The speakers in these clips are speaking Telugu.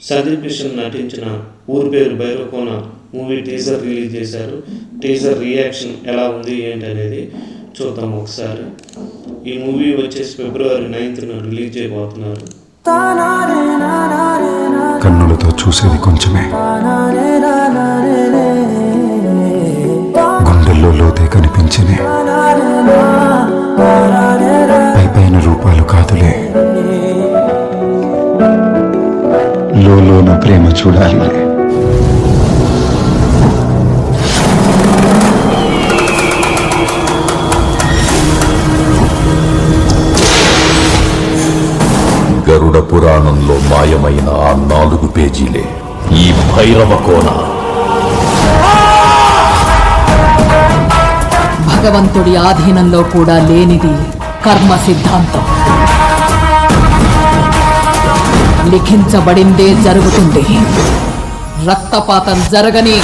సందీప్ కిషన్ నటించిన ఊరి పేరు భైరవకోన మూవీ టీజర్ రిలీజ్ చేశారు. టీజర్ రియాక్షన్ ఎలా ఉంది ఏంటి అనేది చూద్దాం ఒకసారి. ఈ మూవీ వచ్చేసి February 9th రిలీజ్ చేయబోతున్నారు. కన్నులతో చూసేది కొంచెమే, గుండెల్లో లోతే కనిపించనే, పైపైన రూపాలు కాదులే, లోన ప్రేమ చూడాలిలే. గరుడ పురాణంలో మాయమైన ఆ 4 పేజీలే ఈ భైరవ కోన. భగవంతుడి ఆధీనంలో కూడా లేనిది కర్మ సిద్ధాంతం. లిఖించబడిందే జరుగుతుంది. రక్తపాతం జరగని.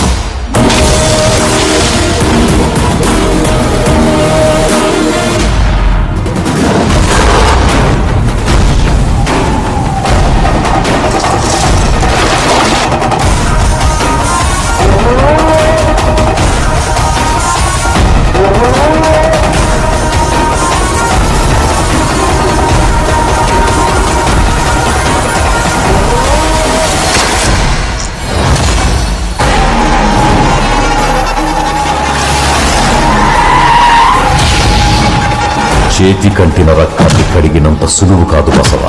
చేతి కంటిన రక్తాన్ని కడిగినంత సులువు కాదు బసవ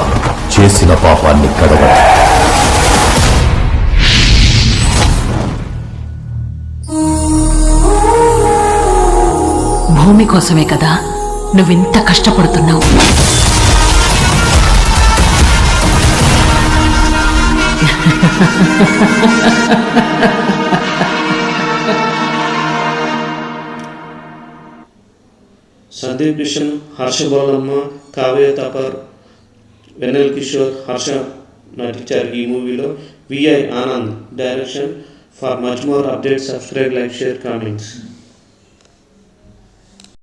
చేసిన పాపాన్ని కడగడం. భూమి కోసమే కదా నువ్వింత కష్టపడుతున్నావు. సందీప్ కిషన్, హర్ష బోలమ్మ, కావ్య తపర్, వెన్నెల కిషోర్, హర్ష నటించారు ఈ మూవీలో. VI Anand direction. For much more updates subscribe, like, share, comments.